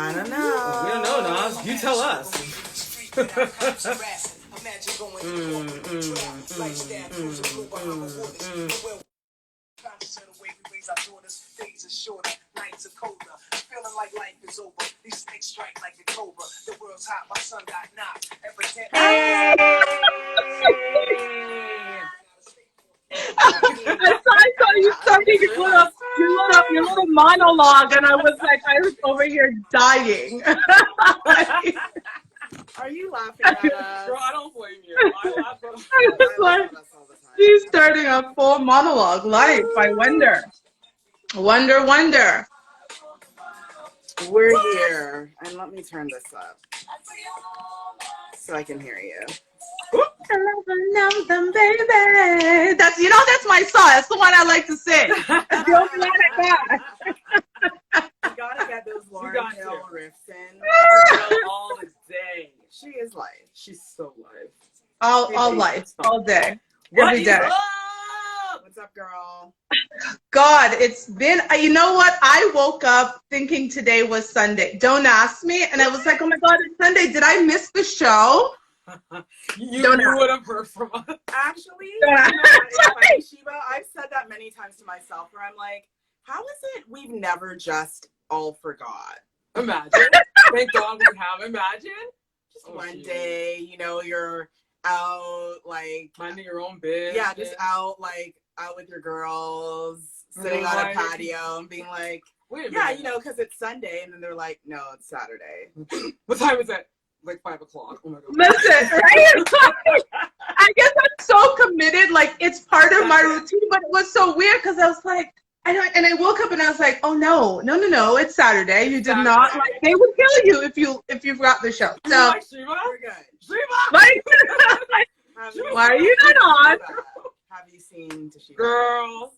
I don't know. We don't know, Nas. You tell us. Feeling like life is over. These snakes strike like a cobra. The world's hot, my son got knocked. I saw you starting your little monologue, and I was over here dying. Are you laughing at us? Girl, I don't blame you. I laugh at us all the time. She's starting a full monologue. Life, I wonder. Wonder. We're here, and let me turn this up so I can hear you. Them, baby. That's my song. That's the one I like to sing. That's the only one I got. You gotta get those Lauren Hill riffs in. all the day. She is life. She's so live. All life, all day, every day. What's up, girl? God, it's been, you know what? I woke up thinking today was Sunday. Don't ask me. And I was like, oh my God, it's Sunday. Did I miss the show? You would have heard from us. Actually, you know what, Shiva, I've said that many times to myself where I'm like, how is it we've never just all forgot? Imagine. Thank God we have. Imagine. Just one day, you're out, like, minding your own business. Yeah, just out with your girls, sitting on a patio and being like, wait a minute. because it's Sunday. And then they're like, no, it's Saturday. What time is it? Like 5 o'clock. Oh my God. Listen, right? I guess I'm so committed. Like, it's part of my routine, but it was so weird because I was like, I woke up and I was like, oh no, it's Saturday. You did not. Like, they would kill you if you forgot the show. So, we're good. Like, why are you not on? Have you seen Toshiba? Girl.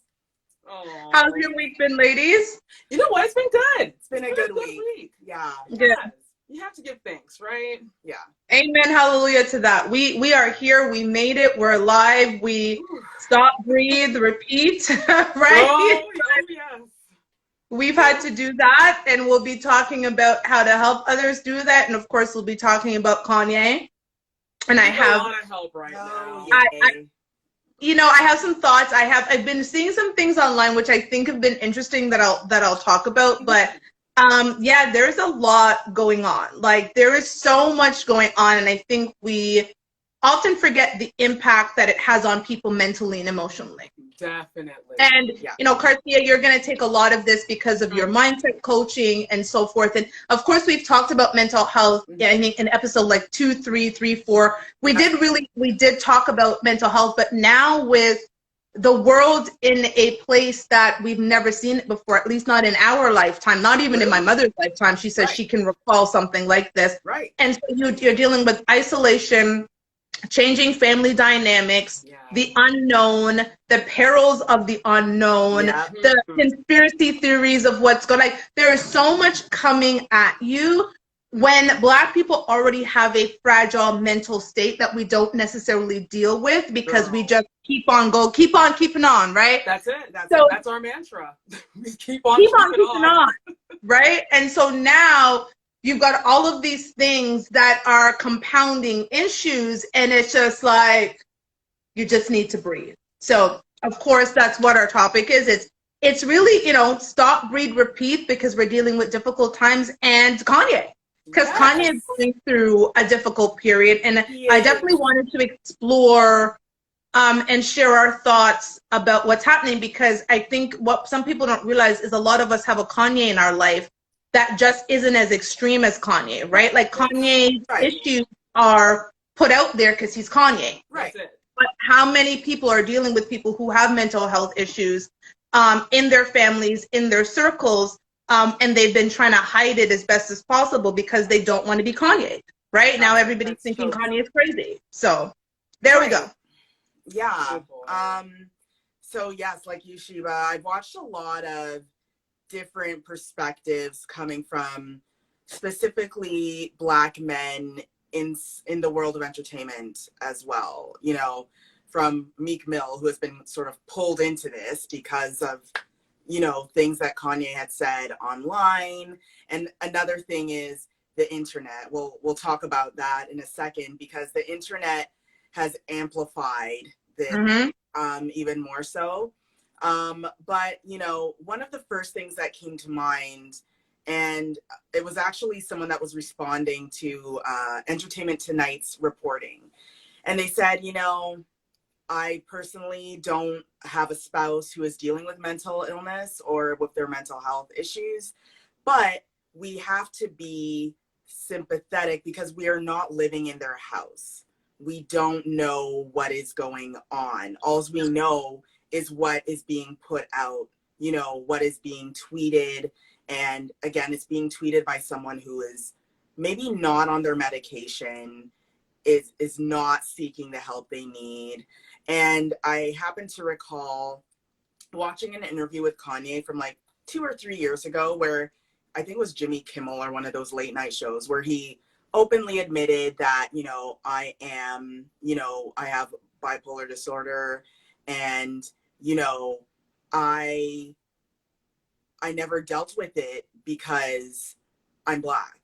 Oh. How's your week been, ladies? You know what? It's been good. It's been a good week. Yeah. Good. You have to give thanks, right? Yeah. Amen. Hallelujah to that. We are here. We made it. We're alive. We stop, breathe, repeat. Right? Oh, yes. We've had to do that, and we'll be talking about how to help others do that. And of course, we'll be talking about Kanye. And I have a lot of help right now. I have some thoughts. I've been seeing some things online which I think have been interesting that I'll talk about. But there's a lot going on. Like, there is so much going on, and I think we often forget the impact that it has on people mentally and emotionally. Definitely. And, Carthia, you're going to take a lot of this because of your mindset coaching and so forth. And, of course, we've talked about mental health, I think, in episode like 2, 3, 3, 4. We did talk about mental health, but now with the world in a place that we've never seen it before, at least not in our lifetime, not even in my mother's lifetime. She says she can recall something like this. Right. And so you're dealing with isolation, changing family dynamics, the unknown, the perils of the unknown, the conspiracy theories of what's going on. There is so much coming at you when Black people already have a fragile mental state that we don't necessarily deal with because we just keep on keeping on, right? That's it. That's our mantra. We keep on keeping on, right? And so now you've got all of these things that are compounding issues, and it's just like, you just need to breathe. So, of course, that's what our topic is. It's really, stop, breathe, repeat, because we're dealing with difficult times, and Kanye. Because Kanye is going through a difficult period, and I definitely wanted to explore and share our thoughts about what's happening, because I think what some people don't realize is a lot of us have a Kanye in our life that just isn't as extreme as Kanye, right? Like, Kanye's issues are put out there because he's Kanye. Right. But how many people are dealing with people who have mental health issues in their families, in their circles, and they've been trying to hide it as best as possible because they don't want to be Kanye, right? Now everybody's thinking Kanye is crazy. So there we go. Yeah. So yes, like you, Shiva, I've watched a lot of different perspectives coming from specifically Black men in the world of entertainment as well, from Meek Mill, who has been sort of pulled into this because of things that Kanye had said online. And another thing is the internet. We'll talk about that in a second, because the internet has amplified this even more so. But one of the first things that came to mind, and it was actually someone that was responding to Entertainment Tonight's reporting. And they said, I personally don't have a spouse who is dealing with mental illness or with their mental health issues, but we have to be sympathetic because we are not living in their house. We don't know what is going on. All we know is what is being put out, what is being tweeted. And again, it's being tweeted by someone who is maybe not on their medication, is not seeking the help they need. And I happen to recall watching an interview with Kanye from like 2 or 3 years ago, where I think it was Jimmy Kimmel or one of those late night shows, where he openly admitted that, I have bipolar disorder, and, I never dealt with it because I'm Black,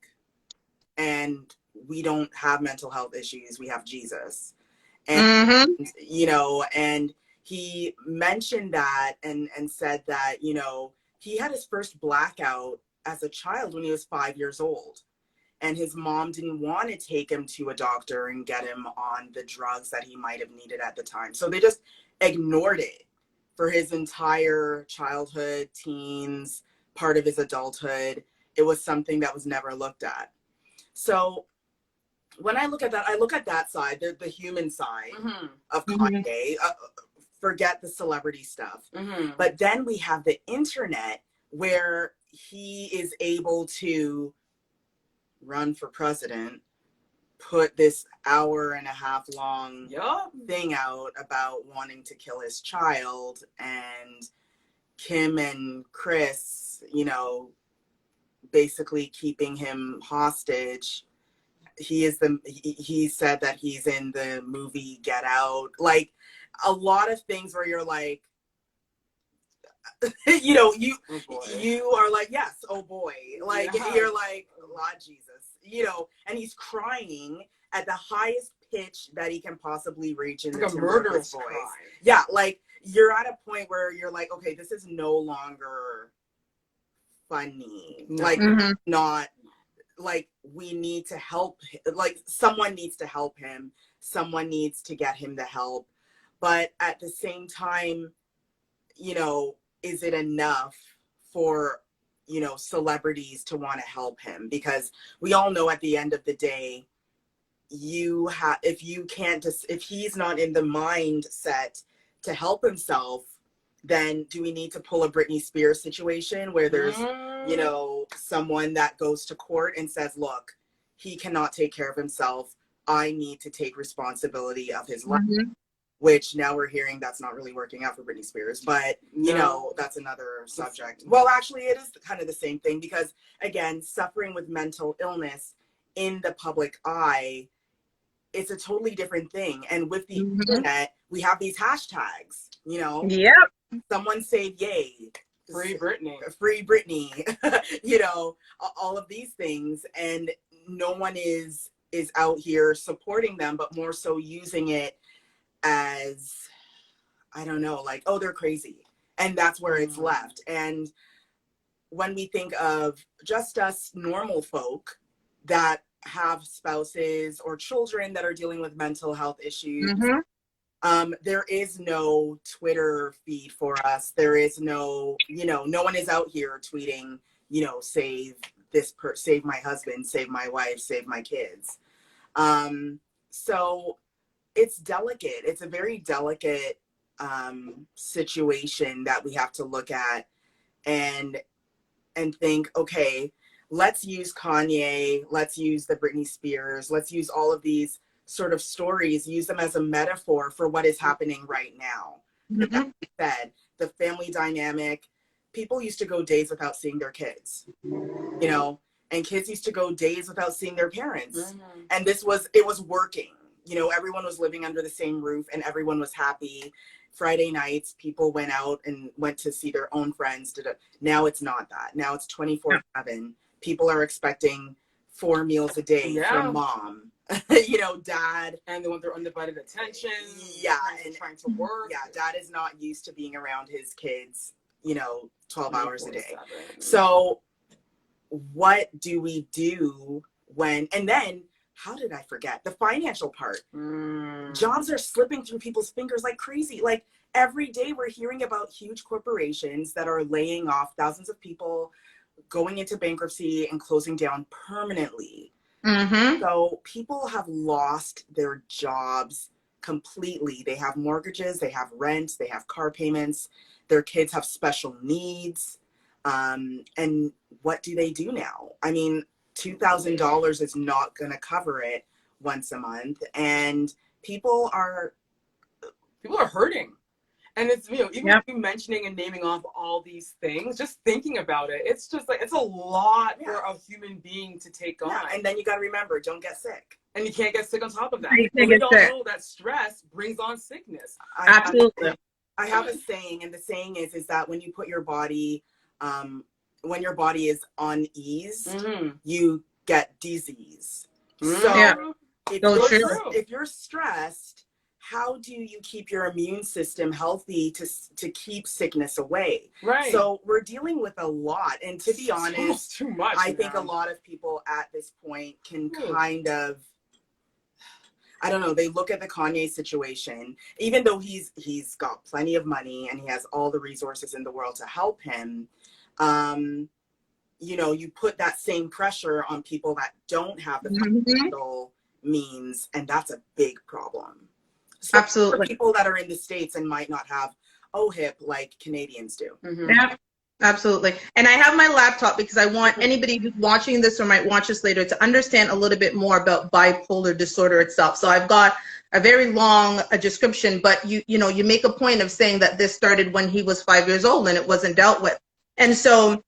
and we don't have mental health issues. We have Jesus. And, and he mentioned that and said that, he had his first blackout as a child when he was 5 years old. And his mom didn't want to take him to a doctor and get him on the drugs that he might have needed at the time. So they just ignored it for his entire childhood, teens, part of his adulthood. It was something that was never looked at. So when I look at that side, the human side of Kanye, forget the celebrity stuff. But then we have the internet, where he is able to run for president, put this 1.5 hour long thing out about wanting to kill his child, and Kim and Chris, basically keeping him hostage. He said that he's in the movie Get Out. Like, a lot of things where you're like, you are like, yes, oh boy. Like, you're like, Lord Jesus, and he's crying at the highest pitch that he can possibly reach in the murderous voice. Yeah, like, you're at a point where you're like, okay, this is no longer funny. Like, not, like, we need to help, like, someone needs to help him. Someone needs to get him the help. But at the same time, is it enough for, celebrities to want to help him? Because we all know at the end of the day, if he's not in the mindset to help himself, then do we need to pull a Britney Spears situation where there's, someone that goes to court and says, look, he cannot take care of himself. I need to take responsibility of his life. Which now we're hearing that's not really working out for Britney Spears, but that's another subject. Well, actually, it is kind of the same thing, because again, suffering with mental illness in the public eye, it's a totally different thing. And with the internet, we have these hashtags, someone save Ye, free Britney, all of these things, and no one is out here supporting them, but more so using it as, I don't know, like, oh, they're crazy. And that's where it's left. And when we think of just us normal folk that have spouses or children that are dealing with mental health issues, there is no Twitter feed for us. There is no, no one is out here tweeting, save save my husband, save my wife, save my kids. So it's delicate. It's a very delicate situation that we have to look at and think, okay, let's use Kanye, let's use the Britney Spears, let's use all of these sort of stories, use them as a metaphor for what is happening right now. That said, the family dynamic, people used to go days without seeing their kids, and kids used to go days without seeing their parents. And it was working. Everyone was living under the same roof and everyone was happy Friday nights, people went out and went to see their own friends. Now it's not that. Now it's 24/7. People are expecting 4 meals a day from mom, you know, dad. And they want their undivided attention. Yeah. And trying to work. Yeah, dad is not used to being around his kids, you know, 12 hours a day. So what do we do when, and then, how did I forget? The financial part. Jobs are slipping through people's fingers like crazy. Like every day we're hearing about huge corporations that are laying off thousands of people, going into bankruptcy and closing down permanently. So people have lost their jobs completely. They have mortgages, they have rent, they have car payments, their kids have special needs. And what do they do now? I mean, $2,000 is not going to cover it once a month. And people are hurting. And it's, you know, even you mentioning and naming off all these things, just thinking about it, it's just like, it's a lot for a human being to take on. And then you got to remember, don't get sick. And you can't get sick on top of that. We all know that stress brings on sickness. Absolutely. I have a saying, and the saying is that when you put your body, when your body is unease, you get disease. So if you're stressed, how do you keep your immune system healthy to keep sickness away? Right. So we're dealing with a lot. And to be honest, too much, I think a lot of people at this point can kind of, I don't know, they look at the Kanye situation, even though he's got plenty of money and he has all the resources in the world to help him. You know, you put that same pressure on people that don't have the financial means, and that's a big problem. So Absolutely. for people that are in the States and might not have OHIP like Canadians do. Yeah, absolutely. And I have my laptop because I want anybody who's watching this or might watch this later to understand a little bit more about bipolar disorder itself. So I've got a very long description, but you know, you make a point of saying that this started when he was 5 years old and it wasn't dealt with. And so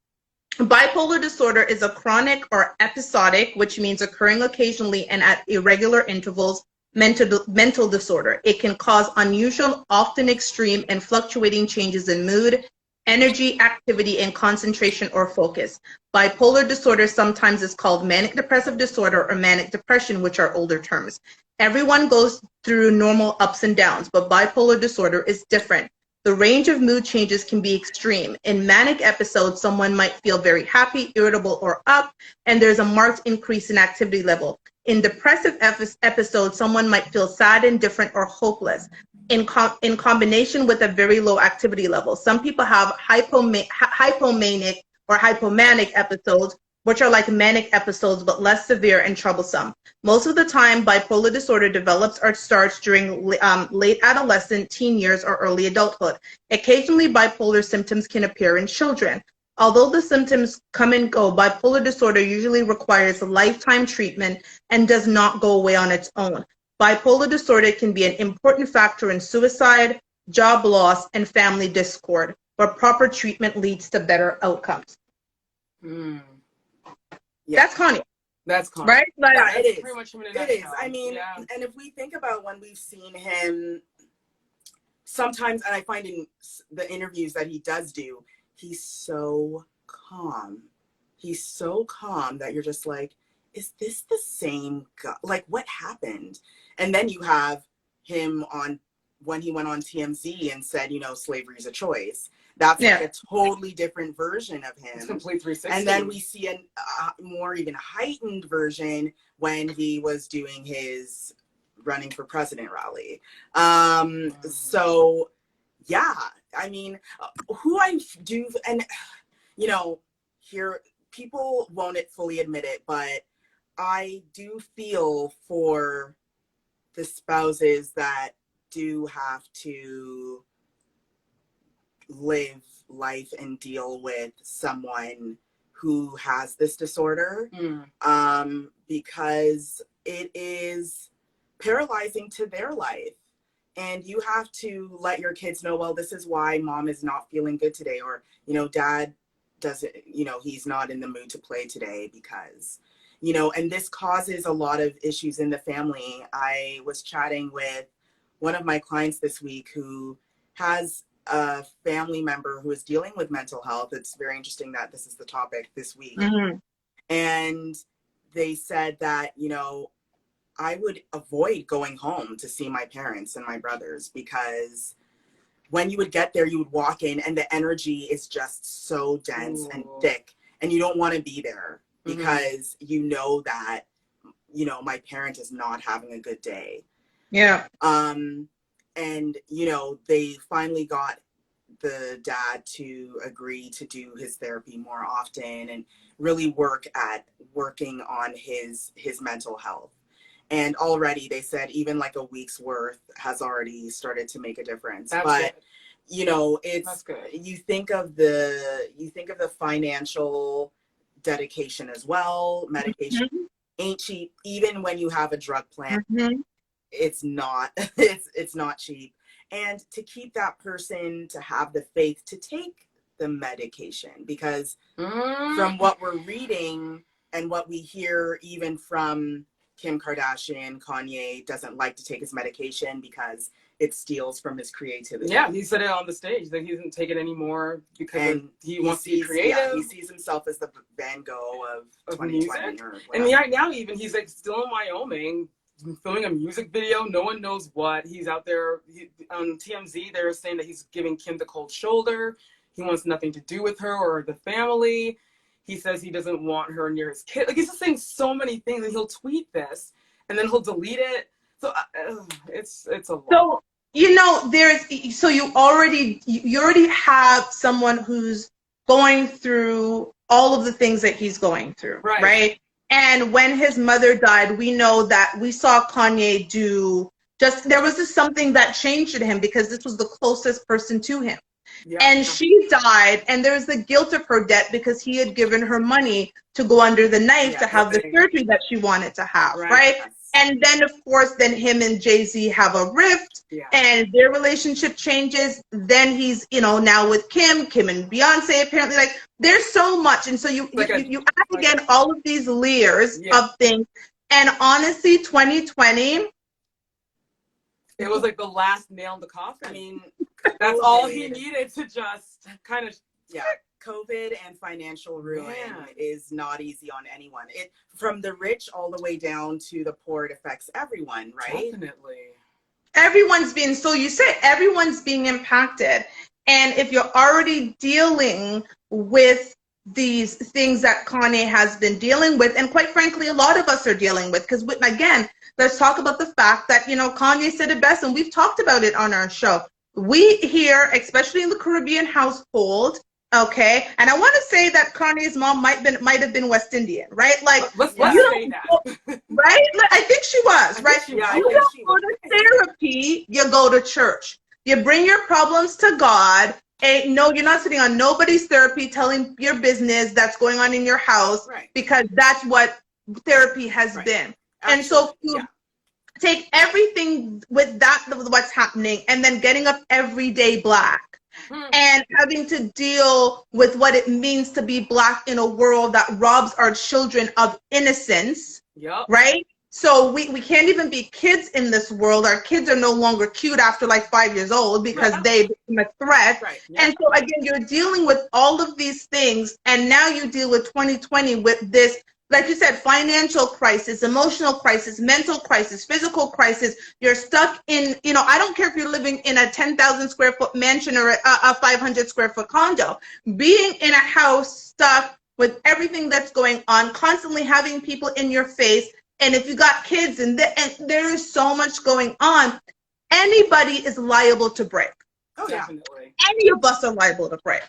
bipolar disorder is a chronic or episodic, which means occurring occasionally and at irregular intervals, mental disorder. It can cause unusual, often extreme and fluctuating changes in mood, energy, activity, and concentration or focus. Bipolar disorder sometimes is called manic depressive disorder or manic depression, which are older terms. Everyone goes through normal ups and downs, but bipolar disorder is different. The range of mood changes can be extreme. In manic episodes, someone might feel very happy, irritable, or up, and there's a marked increase in activity level. In depressive episodes, someone might feel sad, indifferent, or hopeless in combination with a very low activity level. Some people have hypomanic or hypomanic episodes, which are like manic episodes but less severe and troublesome. Most of the time, bipolar disorder develops or starts during late adolescent, teen years, or early adulthood. Occasionally, bipolar symptoms can appear in children. Although the symptoms come and go, bipolar disorder usually requires lifetime treatment and does not go away on its own. Bipolar disorder can be an important factor in suicide, job loss, and family discord, but proper treatment leads to better outcomes. Yeah. That's Kanye. That's Kanye. Right? Like, Yeah, it is. Pretty much him in a It is. nutshell. I mean, and if we think about when we've seen him sometimes, and I find in the interviews that he does do, he's so calm. He's so calm that you're just like, is this the same guy? Like, what happened? And then you have him on when he went on TMZ and said, you know, slavery is a choice. That's like a totally different version of him. It's complete 360. And then we see a more even heightened version when he was doing his running for president rally. So, yeah, I mean, who I do, and, you know, here, people won't fully admit it, but I do feel for the spouses that do have to live life and deal with someone who has this disorder, because it is paralyzing to their life. And you have to let your kids know, well, this is why mom is not feeling good today, or, you know, dad doesn't, you know, he's not in the mood to play today because, you know, and this causes a lot of issues in the family. I was chatting with one of my clients this week who has a family member who is dealing with mental health. It's very interesting that this is the topic this week. Mm-hmm. And they said that, you know, I would avoid going home to see my parents and my brothers, because when you would get there, you would walk in and the energy is just so dense and thick, and you don't want to be there because you know that, you know, my parent is not having a good day. Yeah. And, you know, they finally got the dad to agree to do his therapy more often and really working on his mental health. And already they said even like a week's worth has already started to make a difference. That's but good. You know, That's good. you think of the financial dedication as well. Medication ain't cheap. Even when you have a drug plan, it's not it's not cheap. And to keep that person to have the faith to take the medication, because from what we're reading and what we hear, even from Kim Kardashian, Kanye doesn't like to take his medication because it steals from his creativity. Yeah, he said it on the stage that he doesn't take it anymore because he wants to be creative. Yeah, he sees himself as the Van Gogh of 2020. And right now, even he's like still in Wyoming, filming a music video. No one knows what. He's out there on TMZ. They're saying that he's giving Kim the cold shoulder. He wants nothing to do with her or the family. He says he doesn't want her near his kid. Like, he's just saying so many things, and he'll tweet this and then he'll delete it. So it's a lot. So, you know, you already have someone who's going through all of the things that he's going through, right? And when his mother died, we know that we saw Kanye there was just something that changed in him because this was the closest person to him. Yeah. And she died, and there's the guilt of her death because he had given her money to go under the knife to have the surgery that she wanted to have, right? Yes. And then, of course, then him and Jay-Z have a rift, and their relationship changes. Then he's, you know, now with Kim and Beyonce, apparently, like, there's so much. And so you add again all of these layers of things. And honestly, 2020, it was like the last nail in the coffin. I mean, that's all he needed to just kind of, COVID and financial ruin is not easy on anyone. It, from the rich all the way down to the poor, it affects everyone, right? Definitely. Everyone's being impacted. And if you're already dealing with these things that Kanye has been dealing with, and quite frankly, a lot of us are dealing with, because again, let's talk about the fact that, you know, Kanye said it best, and we've talked about it on our show. We here, especially in the Caribbean household, okay, and I want to say that Kanye's mom might have been West Indian, right? Like, let's say that. Right? I think she was, right? You don't go to therapy, you go to church. You bring your problems to God. No, you're not sitting on nobody's therapy telling your business that's going on in your house, because that's what therapy has been. Actually, and so you take everything with what's happening, and then getting up every day Black. And having to deal with what it means to be Black in a world that robs our children of innocence, right? So we can't even be kids in this world. Our kids are no longer cute after like 5 years old because they become a threat. And so again, you're dealing with all of these things, and now you deal with 2020 with this, like you said, financial crisis, emotional crisis, mental crisis, physical crisis. You're stuck in, you know, I don't care if you're living in a 10,000 square foot mansion or a 500 square foot condo. Being in a house stuck with everything that's going on, constantly having people in your face, and if you got kids and there is so much going on, anybody is liable to break. Oh, definitely. Any of us are liable to break,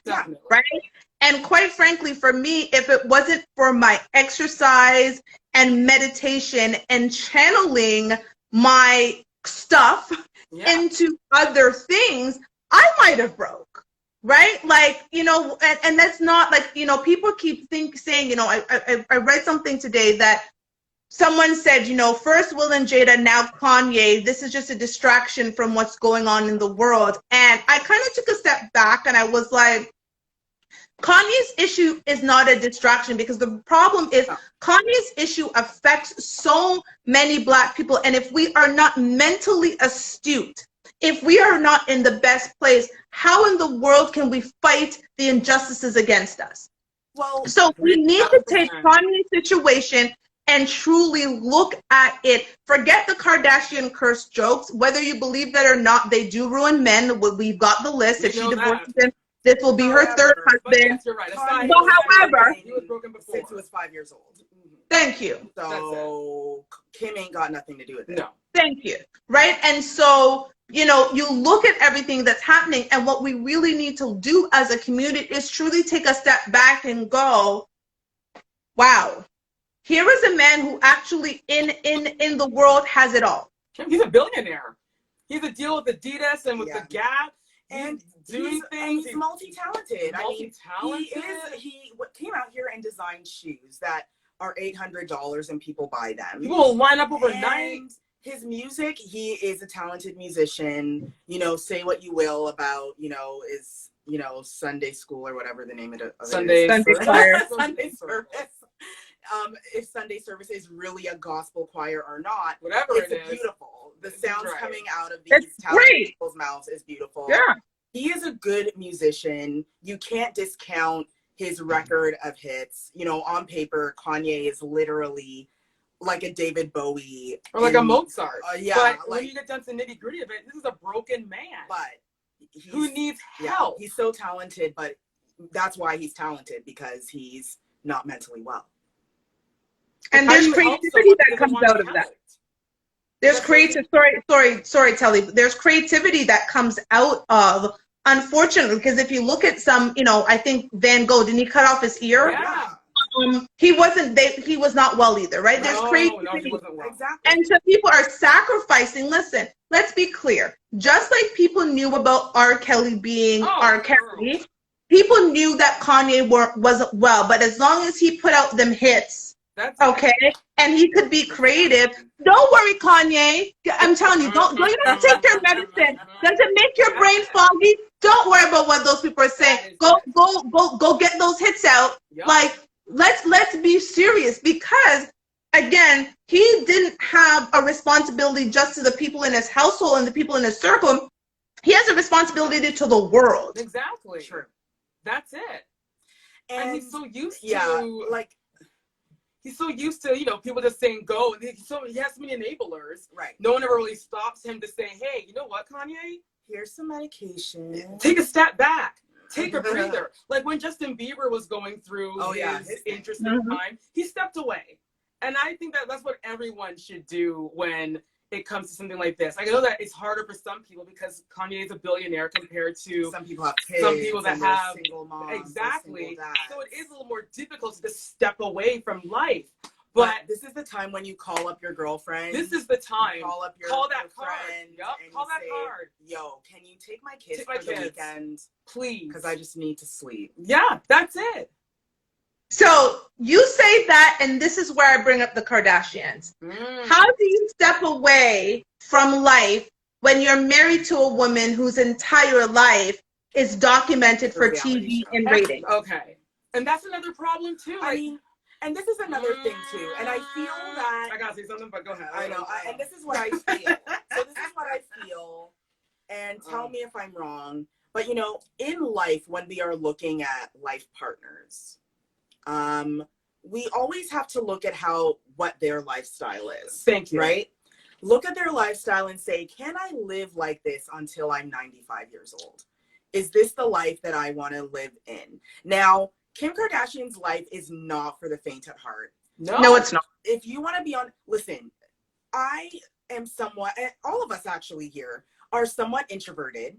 right? And quite frankly, for me, if it wasn't for my exercise and meditation and channeling my stuff into other things, I might have broke, right? Like, you know, and that's not like, you know, people keep saying, you know, I read something today that someone said, you know, first Will and Jada, now Kanye, this is just a distraction from what's going on in the world. And I kind of took a step back and I was like, Kanye's issue is not a distraction, because the problem is Kanye's issue affects so many Black people. And if we are not mentally astute if we are not in the best place, how in the world can we fight the injustices against us? Well, So we need to take 1,000%. Kanye's situation and truly look at it. Forget the Kardashian curse jokes. Whether you believe that or not, they do ruin men. We've got the list. If she divorces him, this will be her third However, But husband. yes, you're right. Kanye But however, he was broken before. since he was 5 years old. thank you. So Kim ain't got nothing to do with it. No. Thank you. Right? And so, you know, you look at everything that's happening, and what we really need to do as a community is truly take a step back and go, wow, here is a man who actually in the world has it all. He's a billionaire. He's a deal with Adidas and with the Gap. And doing things. He's multi-talented. Multi-talented. He came out here and designed shoes that are $800 and people buy them. People will line up overnight. And his music, he is a talented musician. You know, say what you will about, Sunday school or whatever the name of it Sunday is. choir. Sunday service. If Sunday service is really a gospel choir or not, Whatever it's it is. beautiful. The sounds right. coming out of It's these talented great. people's mouths is beautiful. Yeah. He is a good musician. You can't discount his record of hits. You know, on paper, Kanye is literally like a David Bowie. Or like a Mozart. Yeah. But when you get down to the nitty gritty of it, this is a broken man. But who needs help. He's so talented, but that's why he's talented, because he's not mentally well. And How do there's you help creativity someone that who comes doesn't want out to of be that. helped? There's sorry, Telly. There's creativity that comes out of, unfortunately, because if you look at some, I think Van Gogh, didn't he cut off his ear? Yeah. He was not well either, right? There's creativity. No, he wasn't well. Exactly. And so people are sacrificing. Listen, let's be clear. Just like people knew about R. Kelly being R. Kelly, people knew that Kanye wasn't well. But as long as he put out them hits, okay, and he could be creative. Don't worry, Kanye. I'm telling you, don't you don't take your medicine. Does it make your brain foggy? Don't worry about what those people are saying. Go get those hits out. Yep. Like, let's be serious, because again, he didn't have a responsibility just to the people in his household and the people in his circle. He has a responsibility to the world. Exactly. Sure. That's it. And he's so used to he's so used to, people just saying go. And he has so many enablers. Right. No one ever really stops him to say, hey, you know what, Kanye? Here's some medication. Take a step back. Take a breather. Like when Justin Bieber was going through his interesting time, he stepped away. And I think that's what everyone should do when it comes to something like this. I know that it's harder for some people because Kanye is a billionaire compared to some people have kids, some people that have single moms, exactly. single dads. So it is a little more difficult to just step away from life. But this is the time when you call up your girlfriend. This is the time. Call up your that card. friend. Yep. And Call that say, card. Yo, can you take my kids my for the kids. weekend? Please. Because I just need to sleep. Yeah, that's it. So you say that, and this is where I bring up the Kardashians. How do you step away from life when you're married to a woman whose entire life is documented for TV and ratings? Okay. And that's another problem too. I mean, and this is another thing too. And I feel that I gotta say something, but go ahead. I know. And this is what I feel. So this is what I feel. And tell me if I'm wrong. But in life, when we are looking at life partners, we always have to look at what their lifestyle is. Thank you. Right? Look at their lifestyle and say, can I live like this until I'm 95 years old? Is this the life that I want to live in? Now, Kim Kardashian's life is not for the faint at heart. No, it's not. If you want to be listen, I am somewhat, and all of us actually here are somewhat introverted.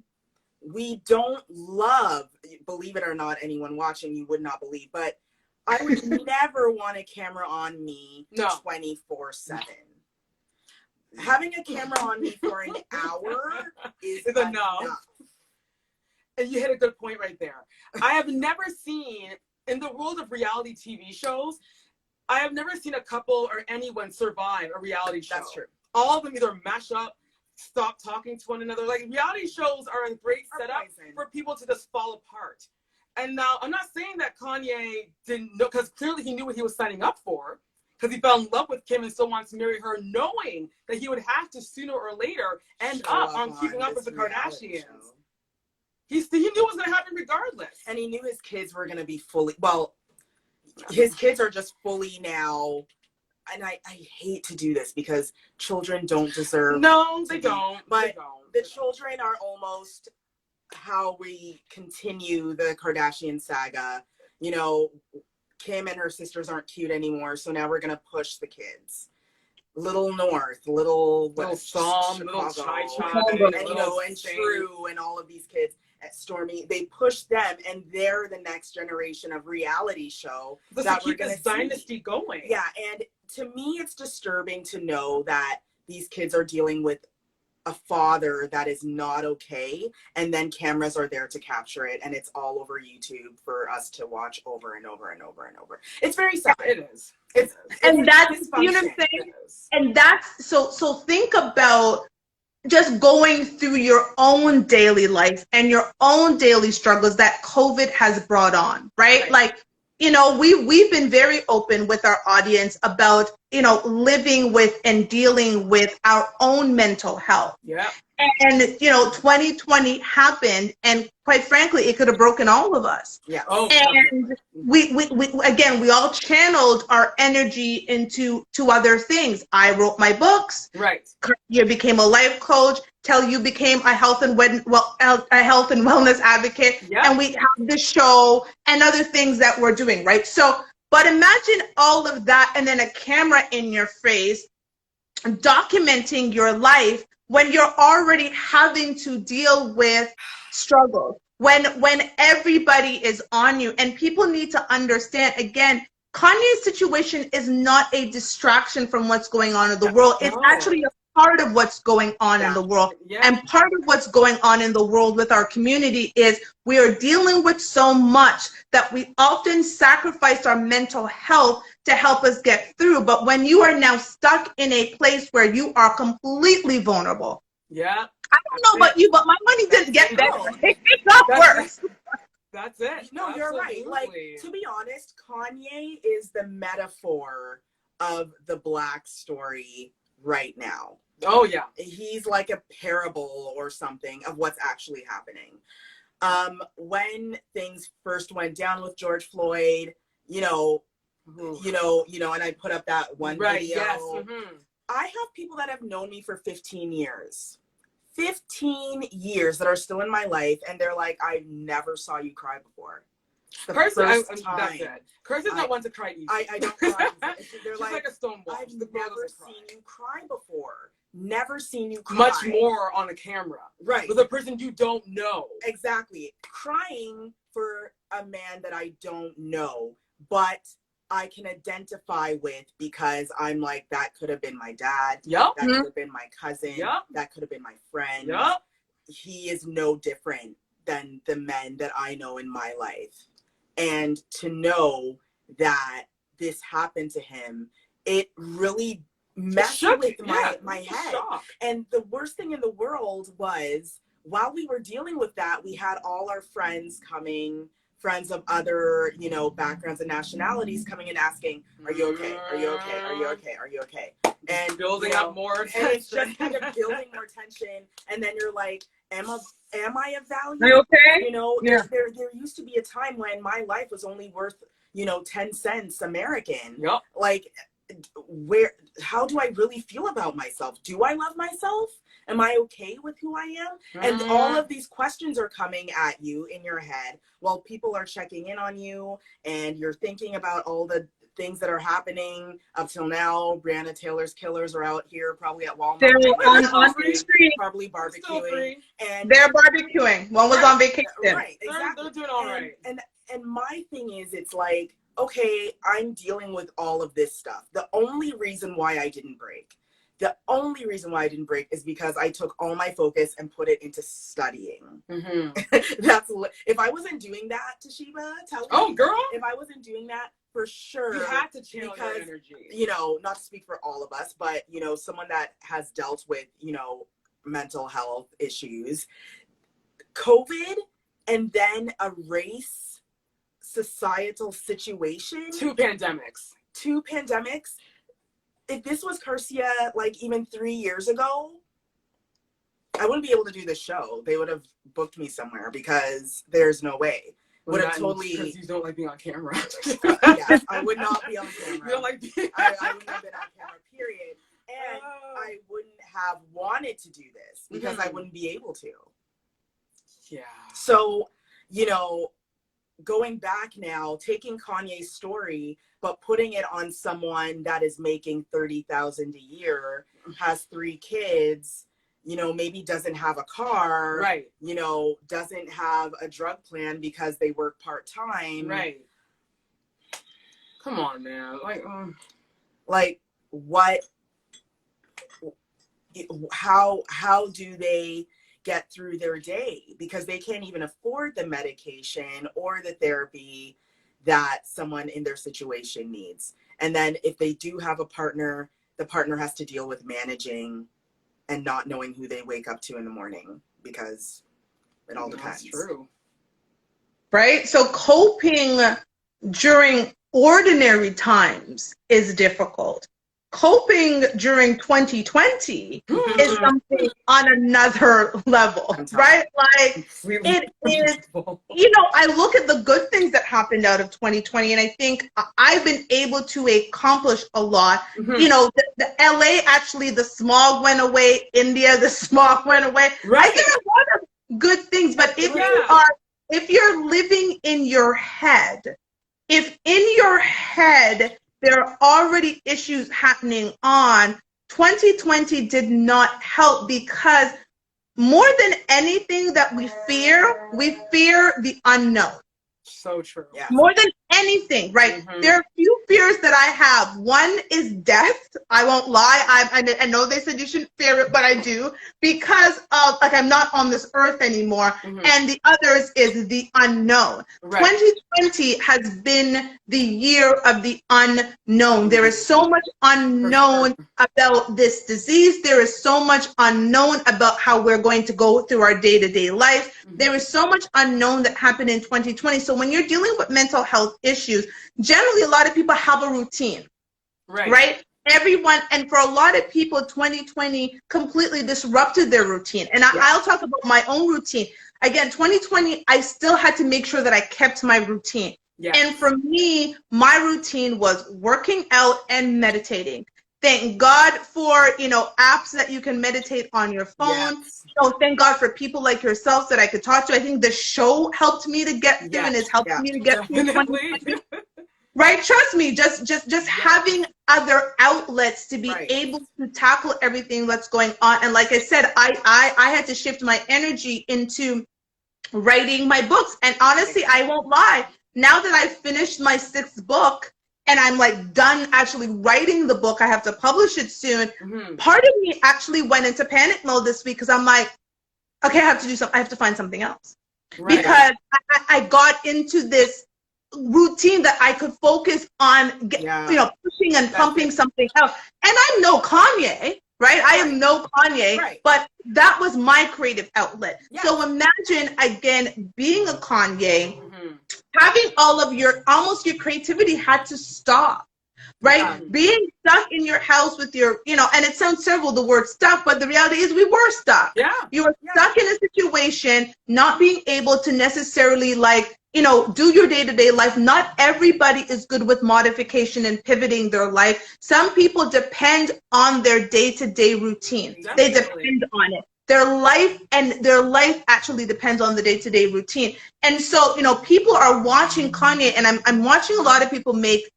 We don't love, believe it or not, anyone watching, you would not believe, but I would never want a camera on me 24/7. Having a camera on me for an hour is enough. And you hit a good point right there. I have never seen, in the world of reality TV shows, I have never seen a couple or anyone survive a reality show. That's true. All of them either mash up, stop talking to one another. Like, reality shows are a great setup for people to just fall apart. And now, I'm not saying that Kanye didn't know, because clearly he knew what he was signing up for, because he fell in love with Kim and still wants to marry her, knowing that he would have to sooner or later end up on Keeping Up with the Kardashians. He knew it was going to happen regardless. And he knew his kids were going to be fully, well, his kids are just fully now, and I hate to do this because children don't deserve. No, they don't. But the children are almost how we continue the Kardashian saga. You know, Kim and her sisters aren't cute anymore, so now we're going to push the kids. Little North, little Psalm, little Chai Chai, and you know, and True, and all of these kids at Stormy, they push them, and they're the next generation of reality show that we're going to dynasty going. Yeah, and to me, it's disturbing to know that these kids are dealing with a father that is not okay, and then cameras are there to capture it, and it's all over YouTube for us to watch over and over and over and over. It's very sad. It is. And that's, you know what I'm saying? And that's, so think about just going through your own daily life and your own daily struggles that COVID has brought on, right? Like, you know, we've been very open with our audience about, you know, living with and dealing with our own mental health. Yeah. And, you know, 2020 happened, and quite frankly, it could have broken all of us. Yeah. Oh, and we again, we all channeled our energy into other things. I wrote my books. Right. You became a life coach. You became a health and wellness advocate. Yep. And we have the show and other things that we're doing, right? So, but imagine all of that, and then a camera in your face documenting your life when you're already having to deal with struggles, when everybody is on you. And people need to understand, again, Kanye's situation is not a distraction from what's going on in the world. It's actually a part of what's going on in the world. Yeah. And part of what's going on in the world with our community is we are dealing with so much that we often sacrifice our mental health to help us get through. But when you are now stuck in a place where you are completely vulnerable. Yeah. I don't know about you, but my money didn't get better. It got worse. That's it. No, Absolutely. You're right. Like, to be honest, Kanye is the metaphor of the Black story right now. Oh, yeah. He's like a parable or something of what's actually happening. When things first went down with George Floyd, you know, and I put up that one video. Yes. I have people that have known me for 15 years. 15 years that are still in my life, and they're like, I never saw you cry before. Curse is not one to cry easy. I don't cry. They're She's like a stone wall. I've never seen you cry before. Never seen you cry. Much more on a camera. Right. With a person you don't know. Exactly. Crying for a man that I don't know, but I can identify with, because I'm like, that could have been my dad. Yep. That could have been my cousin. Yep. That could have been my friend. Yep. He is no different than the men that I know in my life. And to know that this happened to him, it really messed with my head. And the worst thing in the world was, while we were dealing with that, we had all our friends coming, friends of other, you know, backgrounds and nationalities coming and asking, are you okay? Are you okay? Are you okay? Are you okay? And building up more tension. And it's just kind of building more tension. And then you're like, am I of value? Are you okay? You know, yeah. there used to be a time when my life was only worth, 10 cents American. Yep. Like, how do I really feel about myself? Do I love myself? Am I okay with who I am? And all of these questions are coming at you in your head while people are checking in on you, and you're thinking about all the things that are happening up till now. Breonna Taylor's killers are out here, probably at Walmart. They're on the street. Probably barbecuing. And they're barbecuing. One was on vacation. Right, exactly. They're doing all right. And my thing is, it's like, okay, I'm dealing with all of this stuff. The only reason why I didn't break is because I took all my focus and put it into studying. If I wasn't doing that, Toshiba, girl, if I wasn't doing that, for sure, you had to channel your energy. Not to speak for all of us, but someone that has dealt with mental health issues, COVID, and then a race societal situation, two pandemics, if this was Cursia, like even 3 years ago, I wouldn't be able to do this show. They would have booked me somewhere because there's no way. Well, would have totally. Because you don't like being on camera. Yeah, I would not be on camera. You don't like being. I wouldn't have been on camera. Period. And I wouldn't have wanted to do this because I wouldn't be able to. Yeah. So, you know, going back now, taking Kanye's story, but putting it on someone that is making $30,000 a year, has 3 kids, you know, maybe doesn't have a car, right? You know, doesn't have a drug plan because they work part-time, right? Come on, man. Like what? How do they get through their day, because they can't even afford the medication or the therapy that someone in their situation needs? And then if they do have a partner, the partner has to deal with managing and not knowing who they wake up to in the morning, because it all depends. That's true. Right? So coping during ordinary times is difficult. Coping during 2020 is something on another level, right? Like it is, you know, I look at the good things that happened out of 2020 and I think I've been able to accomplish a lot. You know, the LA, actually the smog went away, India, the smog went away. Right. I did a lot of good things, but if you're living in your head, if in your head there are already issues happening on, 2020 did not help, because more than anything that we fear the unknown. So true. Yeah. More than anything, right? There are a few fears that I have. One is death. I won't lie. I know they said you shouldn't fear it, but I do, because of, like, I'm not on this earth anymore. And the others is the unknown. Right. 2020 has been the year of the unknown. There is so much unknown about this disease. There is so much unknown about how we're going to go through our day-to-day life. There is so much unknown that happened in 2020. So when you're dealing with mental health issues, generally a lot of people have a routine, right? Everyone, and for a lot of people, 2020 completely disrupted their routine. And I'll talk about my own routine. Again, 2020, I still had to make sure that I kept my routine. And for me, my routine was working out and meditating. Thank God for, you know, apps that you can meditate on your phone. So thank God for people like yourselves that I could talk to. I think the show helped me to get through and is helping me to get through 2020. Right? Trust me, just having other outlets to be able to tackle everything that's going on. And like I said, I had to shift my energy into writing my books. And honestly, I won't lie. Now that I've finished my 6th book and I'm like done actually writing the book, I have to publish it soon. Part of me actually went into panic mode this week, because I'm like, okay, I have to do something. I have to find something else. Because I got into this routine that I could focus on, you know, pushing and pumping something out. And I'm no Kanye, right? I am no Kanye, but that was my creative outlet. So imagine, again, being a Kanye, having all of your, almost your creativity had to stop, right? Being stuck in your house with your, you know, and it sounds terrible, the word stuck, but the reality is we were stuck. You were stuck in a situation, not being able to necessarily, like, you know, do your day-to-day life. Not everybody is good with modification and pivoting their life. Some people depend on their day-to-day routine. They depend on it. Their life actually depends on the day-to-day routine. And so, you know, people are watching Kanye, and I'm watching a lot of people make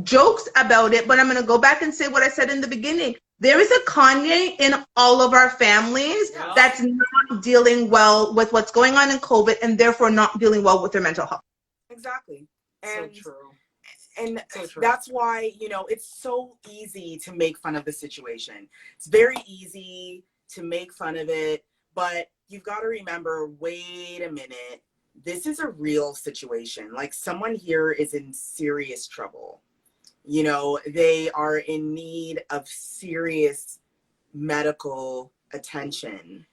jokes about it, but I'm going to go back and say what I said in the beginning. There is a Kanye in all of our families that's not dealing well with what's going on in COVID, and therefore not dealing well with their mental health. Exactly. And so true. And that's why, you know, it's so easy to make fun of the situation. It's very easy to make fun of it, but you've got to remember, wait a minute, this is a real situation. Like, someone here is in serious trouble. You know, they are in need of serious medical attention.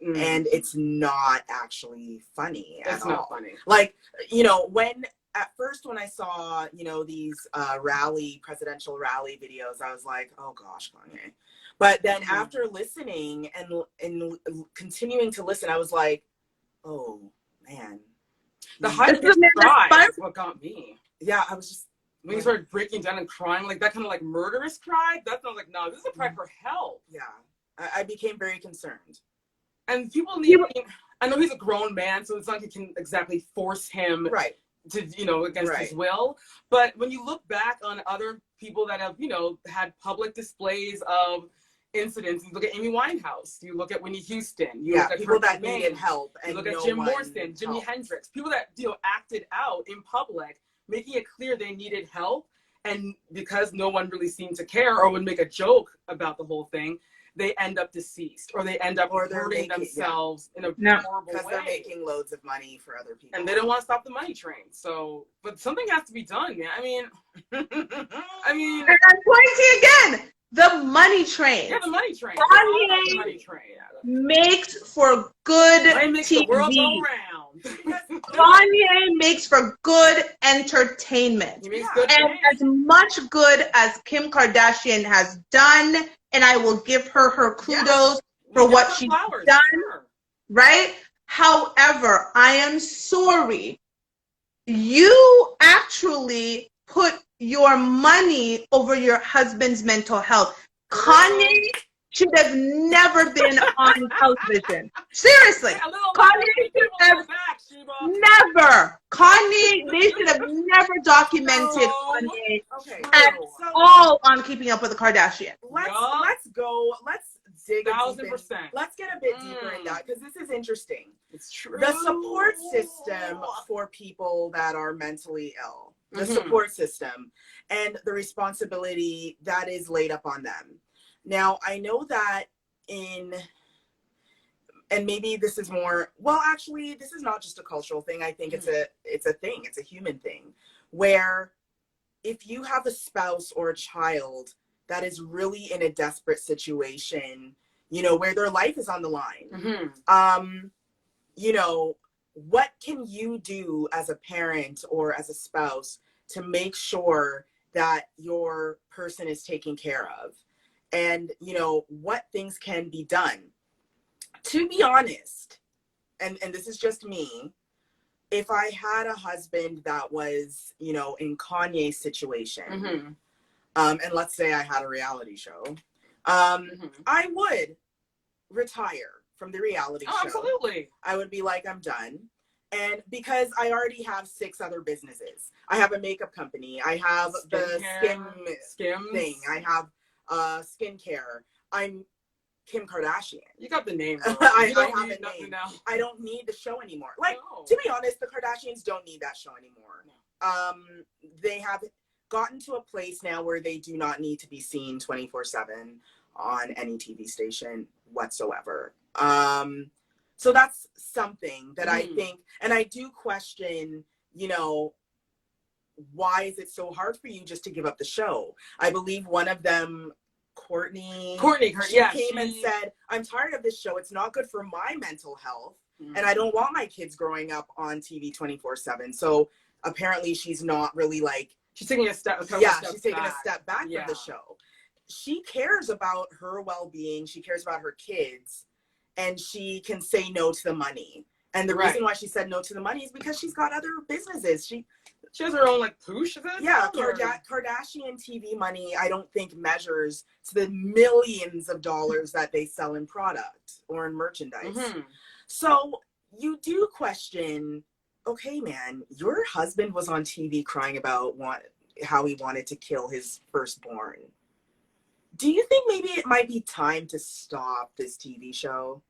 And it's not actually funny at all. It's not funny. Like, you know, when at first when I saw, these presidential rally videos, I was like, oh gosh, Kanye. But then after listening and continuing to listen, I was like, oh man. The high-pitched cry is what got me. Yeah, I was just, when you started breaking down and crying, like that kind of like murderous cry, that's not like, no, this is a cry for help. Yeah, I became very concerned. And people need, I know he's a grown man, so it's not like you can exactly force him to, against his will. But when you look back on other people that have, had public displays of incidents, you look at Amy Winehouse, you look at Whitney Houston, you look at people that needed help, and you look at Jim Morrison, Jimi Hendrix, people that acted out in public, making it clear they needed help, and because no one really seemed to care or would make a joke about the whole thing, they end up deceased, or they end up hurting themselves in a horrible way. Because they're making loads of money for other people. And they don't want to stop the money train. So, but something has to be done, man. I mean, and I'm pointing again. The money train. Yeah, the money train. Kanye makes for good makes TV. The world go round. Kanye makes for good entertainment. He makes good and as much good as Kim Kardashian has done, and I will give her kudos for what she's done, right? However, I am sorry. You actually put your money over your husband's mental health. Kanye should have never been on television. Seriously. Kanye should have never. They should have never documented Kanye at all on Keeping Up with the Kardashians. Let's go. Let's dig 1000%. Let's get a bit deeper in that, because this is interesting. It's true. The support system for people that are mentally ill. The support system and the responsibility that is laid up on them. Now, I know that and maybe this is more, well, actually, this is not just a cultural thing. I think it's a thing. It's a human thing, where if you have a spouse or a child that is really in a desperate situation, where their life is on the line, what can you do as a parent or as a spouse to make sure that your person is taken care of? And, what things can be done? To be honest, and this is just me, if I had a husband that was, in Kanye's situation, and let's say I had a reality show, I would retire from the reality show. Absolutely. I would be like, I'm done. And because I already have 6 other businesses. I have a makeup company. I have the skin thing. I have skincare. I'm Kim Kardashian. You got the name. I have a name. I don't need the show anymore. To be honest, the Kardashians don't need that show anymore. No. They have gotten to a place now where they do not need to be seen 24/7 on any TV station whatsoever. So that's something that I think, and I do question, why is it so hard for you just to give up the show? I believe one of them, Courtney came and said, I'm tired of this show. It's not good for my mental health. And I don't want my kids growing up on TV 24/7. So apparently she's not really she's taking a step she's taking a step back from the show. She cares about her well-being. She cares about her kids. And she can say no to the money. And the reason why she said no to the money is because she's got other businesses. She has her own poosh. Kardashian TV money, I don't think measures to the millions of dollars that they sell in product or in merchandise. So you do question, okay, man, your husband was on TV crying about how he wanted to kill his firstborn. Do you think maybe it might be time to stop this TV show?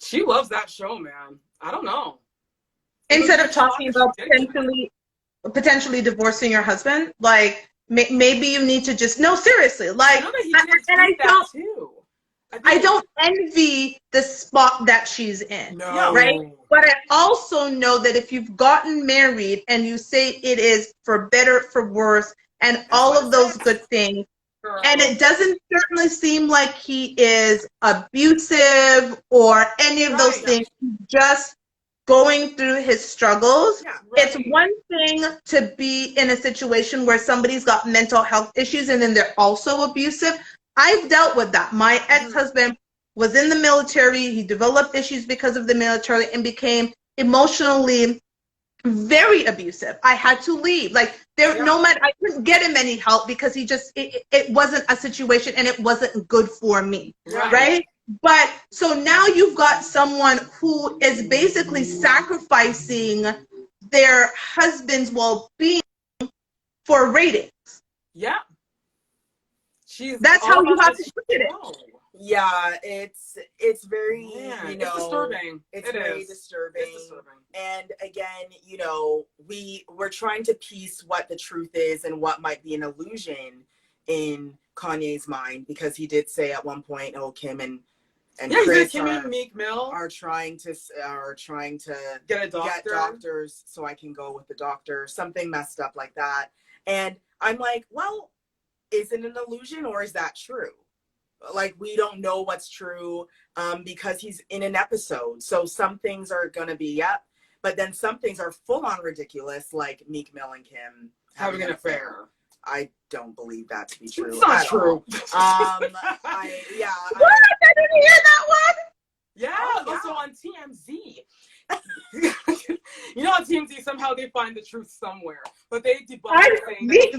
She loves that show, man. I don't know. Instead of talking about potentially divorcing your husband, maybe you need to just, no, seriously, I don't envy the spot that she's in, right? But I also know that if you've gotten married and you say it is for better, for worse, and all of those good things, and it doesn't certainly seem like he is abusive or any of those things. He just going through his struggles. Yeah, It's one thing to be in a situation where somebody's got mental health issues and then they're also abusive. I've dealt with that. My ex-husband was in the military. He developed issues because of the military and became emotionally very abusive. I had to leave. Like no matter, I couldn't get him any help because he just, it wasn't a situation and it wasn't good for me. Right? But so now you've got someone who is basically sacrificing their husband's well-being for ratings. Yeah. That's how you have to look at it. Yeah, it's very, you know, it's disturbing. It's very disturbing. It's disturbing. And again, you know, we're trying to piece what the truth is and what might be an illusion in Kanye's mind, because he did say at one point, oh, Kim and Chris Kim and Meek Mill are trying to get doctors so I can go with the doctor, something messed up like that. And I'm like, well, is it an illusion or is that true? Like, we don't know what's true because he's in an episode. So some things are going to be, yep. But then some things are full on ridiculous, like Meek Mill and Kim having an affair. I don't believe that to be true. It's not true. What? I didn't hear that one. Yeah, also on TMZ. You know, on TMZ, somehow they find the truth somewhere. But they debunk saying Kanye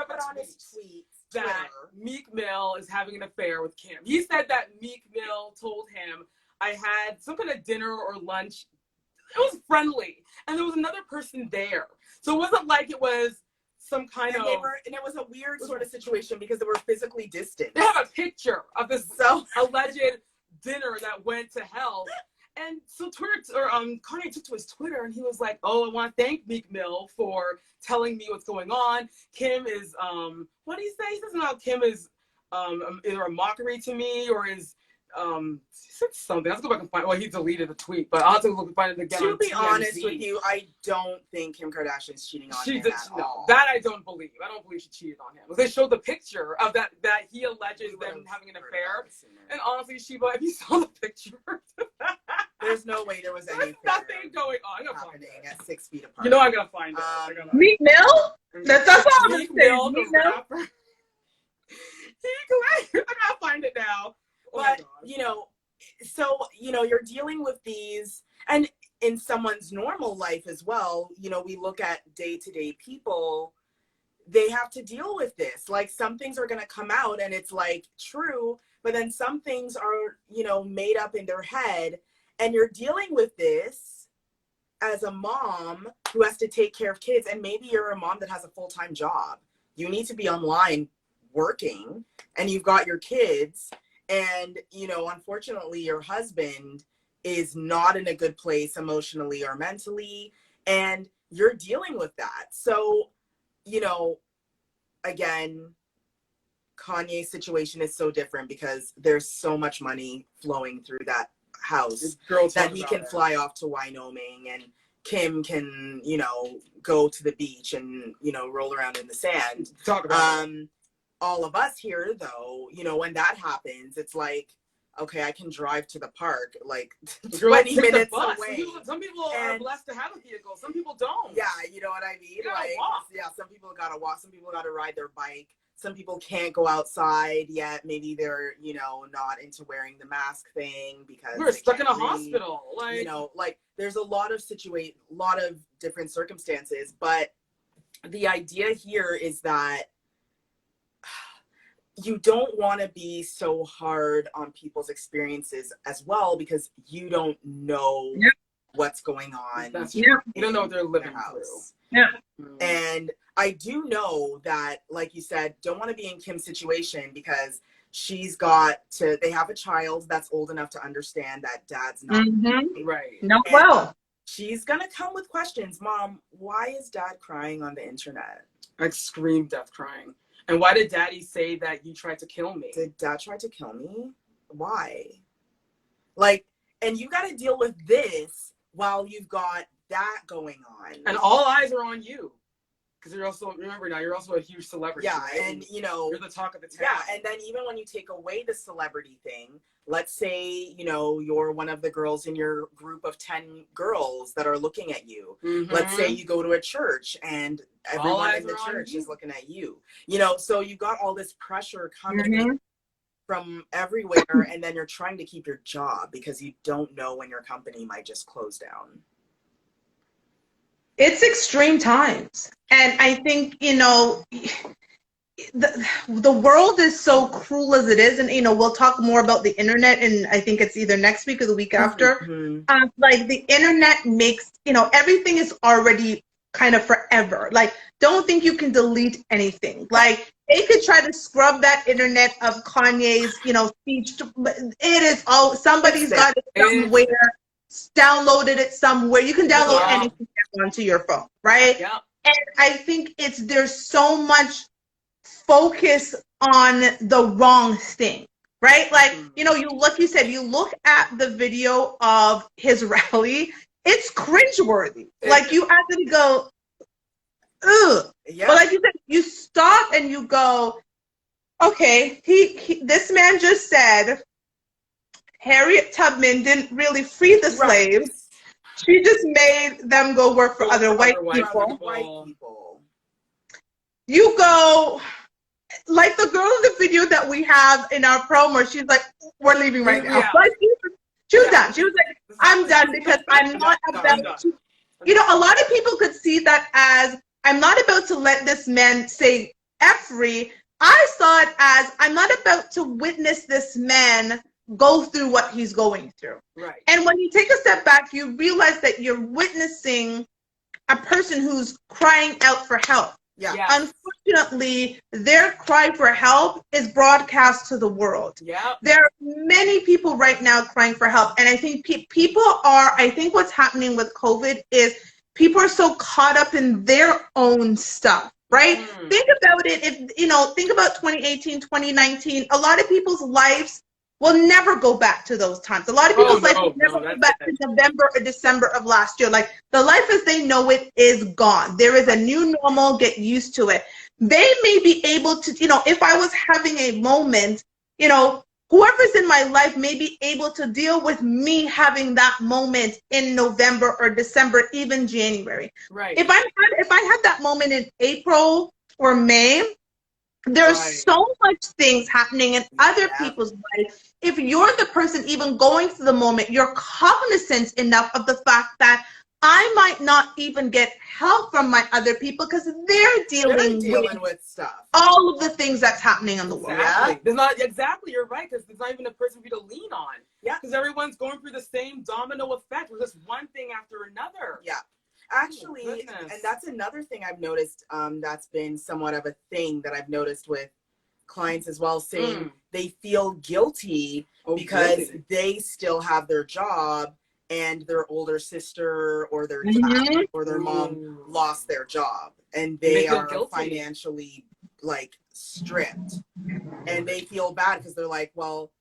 put on his tweet that Meek Mill is having an affair with Kim. He said that Meek Mill told him, I had some kind of dinner or lunch. It was friendly. And there was another person there. So it wasn't like it was some kind of... And it was a weird sort of situation because they were physically distant. They have a picture of this alleged dinner that went to hell. And so Kanye took to his Twitter and he was like, oh, I want to thank Meek Mill for telling me what's going on. Kim is, what did he say? He doesn't know how Kim is either a mockery to me or is, he said something. Let's go back and find, well, he deleted the tweet, but I'll have to look and find it again. To be honest with you, I don't think Kim Kardashian is cheating on him at all. That I don't believe. I don't believe she cheated on him. They showed the picture of that he alleges them having an affair. And honestly, Sheba, if you saw the picture, there's no way there was anything. Nothing going on. Happening at 6 feet apart. You know, I gotta find it. Meek Mill? That's all I'm saying. Meek Mill, the rapper. I gotta find it now. But, you know, so, you know, you're dealing with these, and in someone's normal life as well, you know, we look at day-to-day people, they have to deal with this. Like, some things are going to come out and it's like true, but then some things are, you know, made up in their head, and you're dealing with this as a mom who has to take care of kids. And maybe you're a mom that has a full-time job. You need to be online working and you've got your kids. And, you know, unfortunately, your husband is not in a good place emotionally or mentally, and you're dealing with that. So, you know, again, Kanye's situation is so different because there's so much money flowing through that house that he can fly off to Wyoming, and Kim can, you know, go to the beach and, you know, roll around in the sand. Talk about it. All of us here, though, you know, when that happens, it's like, okay, I can drive to the park like 20 minutes away. Some people are blessed to have a vehicle. Some people don't. Yeah, you know what I mean? Like, walk. Yeah, some people gotta walk. Some people gotta ride their bike. Some people can't go outside yet. Maybe they're, you know, not into wearing the mask thing because we're stuck in a hospital. Like, you know, like there's a lot of different circumstances. But the idea here is that you don't want to be so hard on people's experiences as well, because you don't know what's going on. You don't know what they're living through. And I do know that, like you said, don't want to be in Kim's situation because they have a child that's old enough to understand that dad's not right. Not well. She's gonna come with questions. Mom, why is dad crying on the internet? Like scream death crying. And why did daddy say that you tried to kill me? Did dad try to kill me? Why? Like, and you got to deal with this while you've got that going on. And all eyes are on you. Because you're also, remember now, you're also a huge celebrity. Yeah, right? and you know, you're the talk of the town. yeah, and then even when you take away the celebrity thing, let's say, you know, you're one of the girls in your group of 10 girls that are looking at you. Let's say you go to a church and everyone in the church is looking at you. You know, so you got all this pressure coming from everywhere, and then you're trying to keep your job because you don't know when your company might just close down. It's extreme times. And I think, you know, the world is so cruel as it is. And, you know, we'll talk more about the internet, and I think it's either next week or the week after. Like, the internet makes, you know, everything is already kind of forever. Like, don't think you can delete anything. Like, they could try to scrub that internet of Kanye's, you know, speech. But it is all, somebody's got it somewhere. Downloaded it somewhere. You can download anything onto your phone, right? Yeah. And I think there's so much focus on the wrong thing, right? Like, you know, you look at the video of his rally, it's cringeworthy. Like, you actually go, ugh. Yeah. But like you said, you stop and you go, okay, this man just said Harriet Tubman didn't really free the slaves. She just made them go work for other white people. You go, like the girl in the video that we have in our promo, she's like, we're leaving right now. Like, she was done. She was like, I'm done because I'm not about to, you know, a lot of people could see that as, I'm not about to let this man say F-free. I saw it as, I'm not about to witness this man go through what he's going through. Right. And when you take a step back, you realize that you're witnessing a person who's crying out for help. Yeah. Yes. Unfortunately, their cry for help is broadcast to the world. Yeah. There are many people right now crying for help. And I think I think what's happening with COVID is people are so caught up in their own stuff. Right? Think about it. Think about 2018, 2019. A lot of people's lives will never go back to those times. A lot of people's life will never go back to November or December of last year. Like, the life as they know it is gone. There is a new normal. Get used to it. They may be able to, if I was having a moment, whoever's in my life may be able to deal with me having that moment in November or December, even January. Right. If I had that moment in April or May, there's so much things happening in other people's life. If you're the person even going through the moment, you're cognizant enough of the fact that I might not even get help from my other people because they're dealing with stuff. All of the things that's happening in the world. Yeah. There's not you're right, because there's not even a person for you to lean on. Yeah. Because everyone's going through the same domino effect with just one thing after another. Yeah. Actually, and that's another thing I've noticed, that's been somewhat of a thing that I've noticed with clients as well, saying they feel guilty because they still have their job and their older sister or their dad or their mom lost their job and they are financially like stripped, and they feel bad because they're like, well,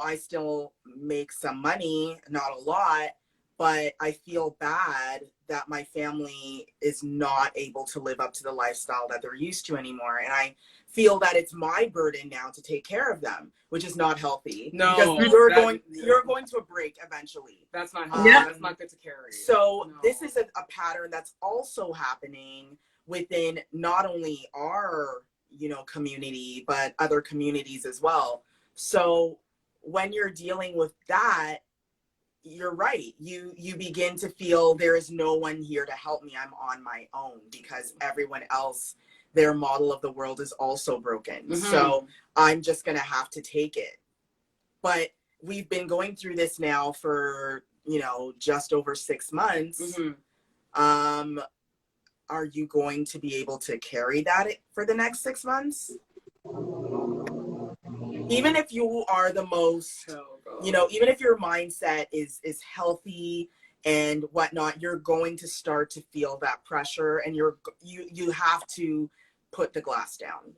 I still make some money, not a lot, but I feel bad that my family is not able to live up to the lifestyle that they're used to anymore. And I feel that it's my burden now to take care of them, which is not healthy. No, because you're going to a break eventually. That's not healthy. That's not good to carry. So this is a pattern that's also happening within not only our, community, but other communities as well. So when you're dealing with that, you're right. You begin to feel there is no one here to help me. I'm on my own because everyone else, their model of the world is also broken. So I'm just going to have to take it. But we've been going through this now for, just over 6 months. Are you going to be able to carry that for the next 6 months? Even if you are the most, even if your mindset is healthy and whatnot, you're going to start to feel that pressure, and you have to put the glass down.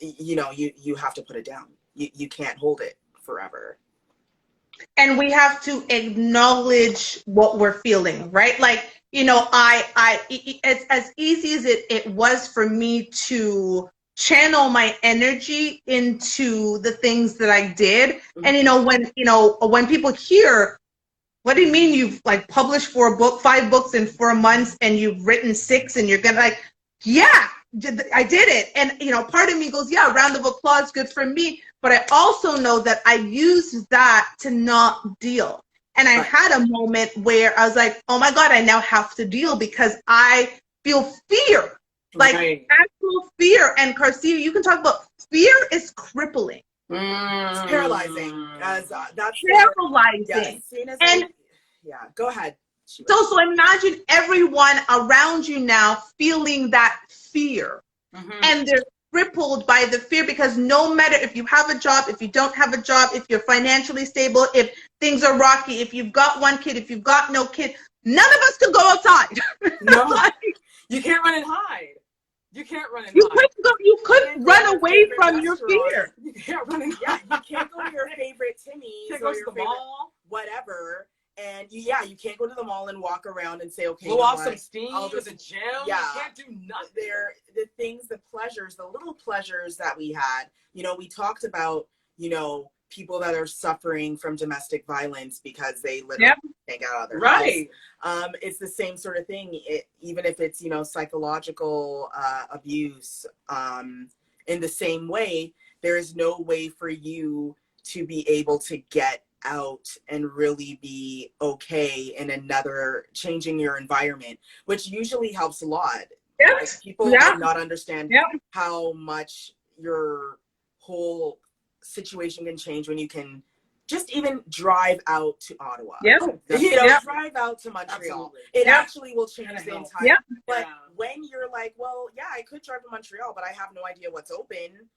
You have to put it down. You can't hold it forever. And we have to acknowledge what we're feeling, right? Like, you know, it's as easy as it was for me to channel my energy into the things that I did. And, when people hear, what do you mean you've like published 5 books in 4 months and you've written 6 and you're gonna like, yeah, I did it. And, part of me goes, yeah, round of applause, good for me. But I also know that I used that to not deal. And I had a moment where I was like, oh my God, I now have to deal because I feel fear, like actual fear. And Garcia, you can talk about fear is crippling. It's paralyzing. That's paralyzing. Yeah, go ahead. So imagine everyone around you now feeling that fear, and they're crippled by the fear, because no matter if you have a job, if you don't have a job, if you're financially stable, if things are rocky, if you've got 1 kid, if you've got no kid, none of us can go outside. No, you can't run and hide. You can't run and hide. You couldn't run away from your fear. You can't run and Yeah, hide. you can't go to your favorite Timmy's You can't or go to your the favorite mall. whatever. And you can't go to the mall and walk around and say, okay, Blow off some steam I'll to just- the gym. yeah. You can't do nothing. They're the things, the pleasures, the little pleasures that we had. We talked about, people that are suffering from domestic violence because they literally can't get out of their house. It's the same sort of thing. Even if it's, psychological abuse, in the same way, there is no way for you to be able to get out and really be okay in changing your environment, which usually helps a lot. Like, people do not understand how much your whole situation can change when you can just even drive out to Ottawa. Drive out to Montreal. Absolutely. It actually will change the entire. But Yeah. when you're like, well, yeah, I could drive to Montreal, but I have no idea what's open.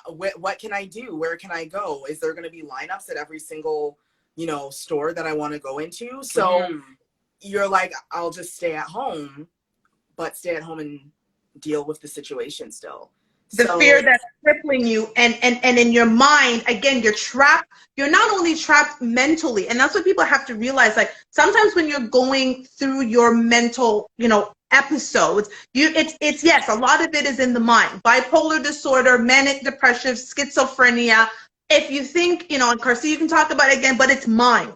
What can I do? Where can I go? Is there going to be lineups at every single, store that I want to go into? So you're like, I'll just stay at home, but stay at home and deal with the situation still. The fear that's crippling you, and in your mind, again, you're trapped. You're not only trapped mentally, and that's what people have to realize. Like, sometimes when you're going through your mental, episodes, it's yes, a lot of it is in the mind. Bipolar disorder, manic depressive, schizophrenia. If you think, and Garcia, you can talk about it again, but it's mind.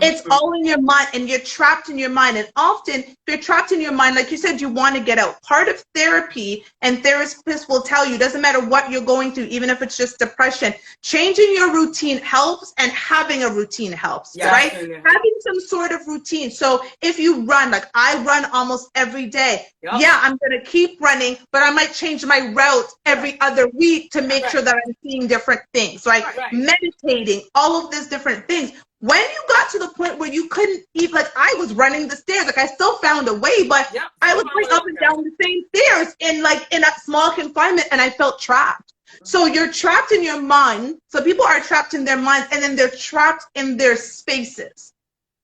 It's all in your mind, and you're trapped in your mind. And often, if you're trapped in your mind, like you said, you want to get out. Part of therapy, and therapists will tell you, doesn't matter what you're going through, even if it's just depression, changing your routine helps, and having a routine helps, right? Having some sort of routine. So if you run, like I run almost every day, I'm going to keep running, but I might change my route every other week to make sure that I'm seeing different things, right? Meditating, all of these different things. When you got to the point where you couldn't eat, like I was running the stairs, like I still found a way, but I was going up and down the same stairs in a small confinement, and I felt trapped. So you're trapped in your mind. So people are trapped in their minds, and then they're trapped in their spaces.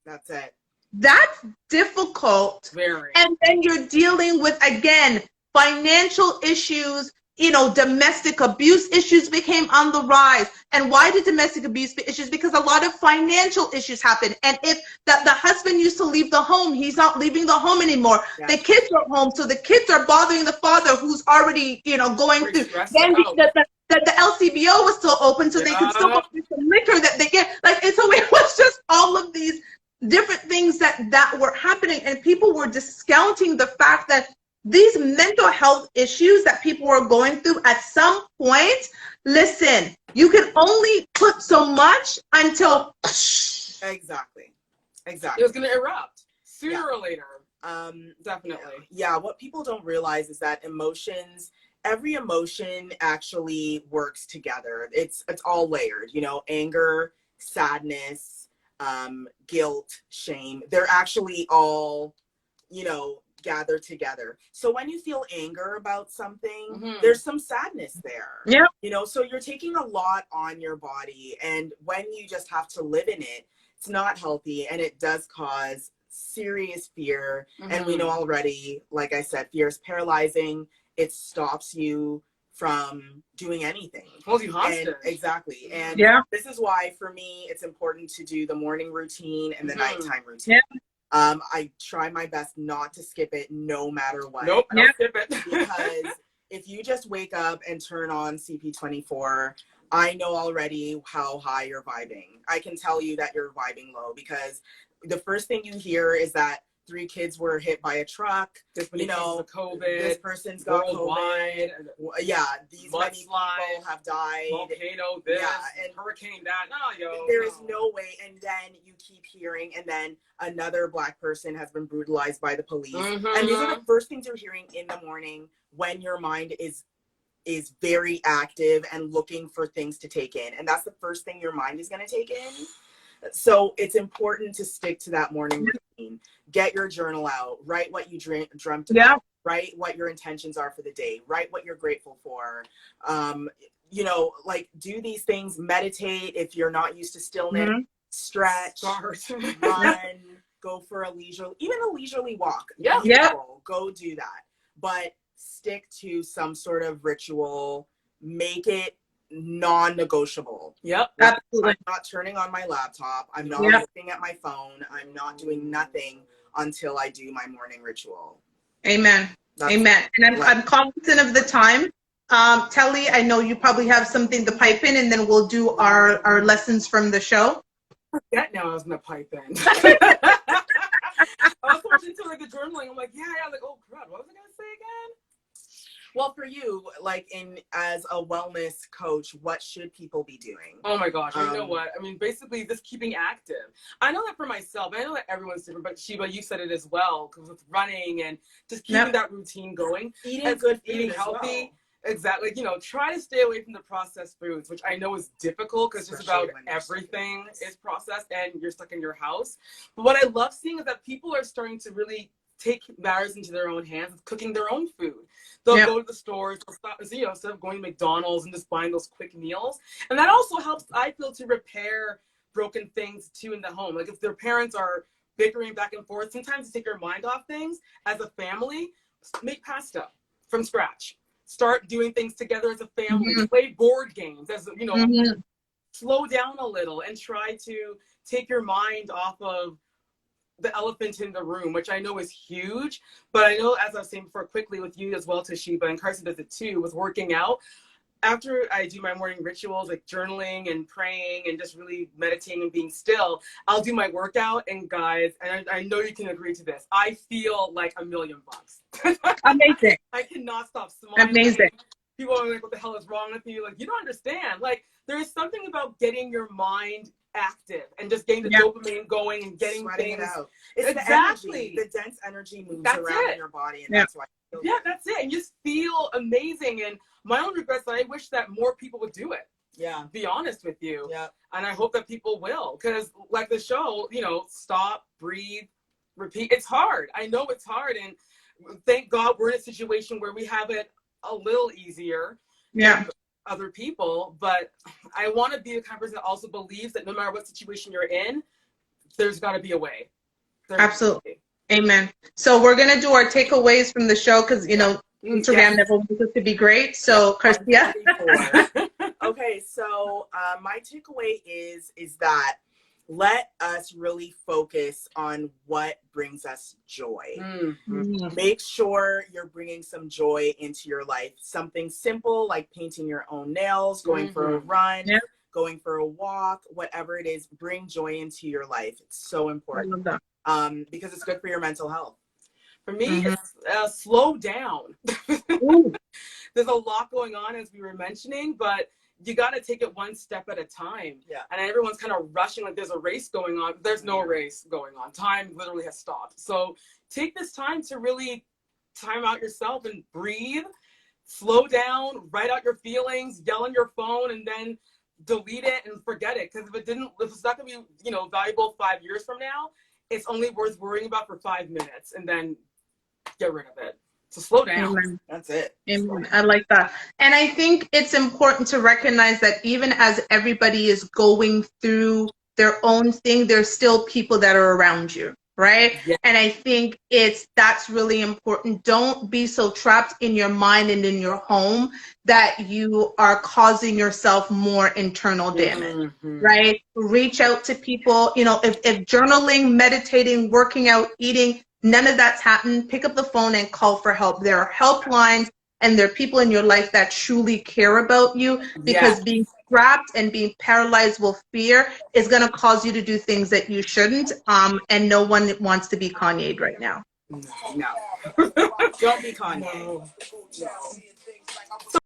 That's it. That's difficult. Very. And then you're dealing with, again, financial issues. Domestic abuse issues became on the rise. And why did domestic abuse issues? Because a lot of financial issues happen. And if the husband used to leave the home, he's not leaving the home anymore. The kids are home, so the kids are bothering the father, who's already, going through. Then the LCBO was still open, so they could still go get some liquor that they get. And so it was just all of these different things that were happening, and people were discounting the fact that these mental health issues that people were going through, at some point, listen, you can only put so much until Exactly. It was going to erupt sooner or later. Definitely. Yeah, what people don't realize is that every emotion actually works together. It's all layered, anger, sadness, guilt, shame. They're actually all, gather together. So when you feel anger about something, there's some sadness there. So you're taking a lot on your body, and when you just have to live in it, it's not healthy, and it does cause serious fear. And we know already, like I said, fear is paralyzing. It stops you from doing anything. Holds you hostage. And exactly. And Yeah. this is why for me it's important to do the morning routine and the nighttime routine. Yeah. I try my best not to skip it no matter what. Nope, I don't skip it. Because if you just wake up and turn on CP24, I know already how high you're vibing. I can tell you that you're vibing low because the first thing you hear is that 3 kids were hit by a truck. This many cases of COVID. This person's got worldwide. COVID. Yeah, these many people Mudslide, have died. Volcano, this, and hurricane, that. No, yo. There is no way. And then you keep hearing, and then another Black person has been brutalized by the police. Mm-hmm. And these are the first things you're hearing in the morning when your mind is very active and looking for things to take in. And that's the first thing your mind is going to take in. So it's important to stick to that morning routine. Get your journal out. Write what you dreamt about. Yeah. Write what your intentions are for the day. Write what you're grateful for. You know, like do these things. Meditate if you're not used to stillness. Mm-hmm. Stretch. Run. Go for a leisurely walk. Yeah. Beautiful. Go do that. But stick to some sort of ritual. Make it non-negotiable. Yep. Absolutely. I'm not turning on my laptop. I'm not Yep. looking at my phone. I'm not doing nothing until I do my morning ritual. Amen. That's Amen. And I'm cognizant of the time. Telly, I know you probably have something to pipe in, and then we'll do our lessons from the show. That now I was gonna pipe in. I was watching to like the journaling. I'm like, yeah. Like, oh crap, what was I gonna say again? Well, for you, like as a wellness coach, what should people be doing? Oh my gosh, you know what? I mean, basically just keeping active. I know that for myself. I know that everyone's different, but Sheba, you said it as well, because with running and just keeping that routine going. Eating good food, eating healthy. Exactly. You know, try to stay away from the processed foods, which I know is difficult because just about everything is processed and you're stuck in your house. But what I love seeing is that people are starting to really take matters into their own hands, cooking their own food. They'll go to the stores, they'll stop, you know, instead of going to McDonald's and just buying those quick meals. And that also helps, I feel, to repair broken things too in the home. Like if their parents are bickering back and forth, sometimes to take your mind off things as a family, make pasta from scratch. Start doing things together as a family. Mm-hmm. Play board games, as you know, slow down a little and try to take your mind off of the elephant in the room, which I know is huge. But I know, as I was saying before, quickly with you as well, Toshiba, and Carson does it too, with working out. After I do my morning rituals, like journaling and praying and just really meditating and being still, I'll do my workout. And guys, and I know you can agree to this, I feel like $1,000,000. Amazing. I cannot stop smiling. Amazing. People are like, what the hell is wrong with you? Like, you don't understand. Like, there is something about getting your mind active and just getting the dopamine going and getting sweating things. It out. It's exactly. The dense energy moves around in your body, and that's why. That's it. And just feel amazing. And my own regrets, I wish that more people would do it. Yeah. Be honest with you. Yeah. And I hope that people will. Because like the show, you know, stop, breathe, repeat. It's hard. I know it's hard. And thank God we're in a situation where we have it a little easier than other people. But I want to be the kind of person that also believes that no matter what situation you're in, there's got to be a way. Absolutely. Amen. So we're going to do our takeaways from the show because, you know, Instagram never wants us to be great. So, Garcia. Okay, so my takeaway is that let us really focus on what brings us joy. Mm-hmm. Make sure you're bringing some joy into your life. Something simple like painting your own nails, going for a run, going for a walk, whatever it is, bring joy into your life. It's so important. I love that. Because it's good for your mental health. For me, it's slow down. There's a lot going on, as we were mentioning, but you got to take it one step at a time. Yeah. And everyone's kind of rushing like there's a race going on. There's no race going on. Time literally has stopped. So take this time to really time out yourself and breathe, slow down, write out your feelings, yell on your phone, and then delete it and forget it. Because if it's not going to be, you know, valuable 5 years from now, it's only worth worrying about for 5 minutes and then get rid of it. So slow down. Amen. That's it. Amen. I like that. And I think it's important to recognize that even as everybody is going through their own thing, there's still people that are around you, right? Yeah. And I think that's really important. Don't be so trapped in your mind and in your home that you are causing yourself more internal damage. Mm-hmm. Right? Reach out to people. You know, if journaling, meditating, working out, eating, none of that's happened, pick up the phone and call for help. There are helplines and there are people in your life that truly care about you, because Yeah. being trapped and being paralyzed with fear is going to cause you to do things that you shouldn't. And no one wants to be Kanye'd right now. No. Don't be Kanye. No. No.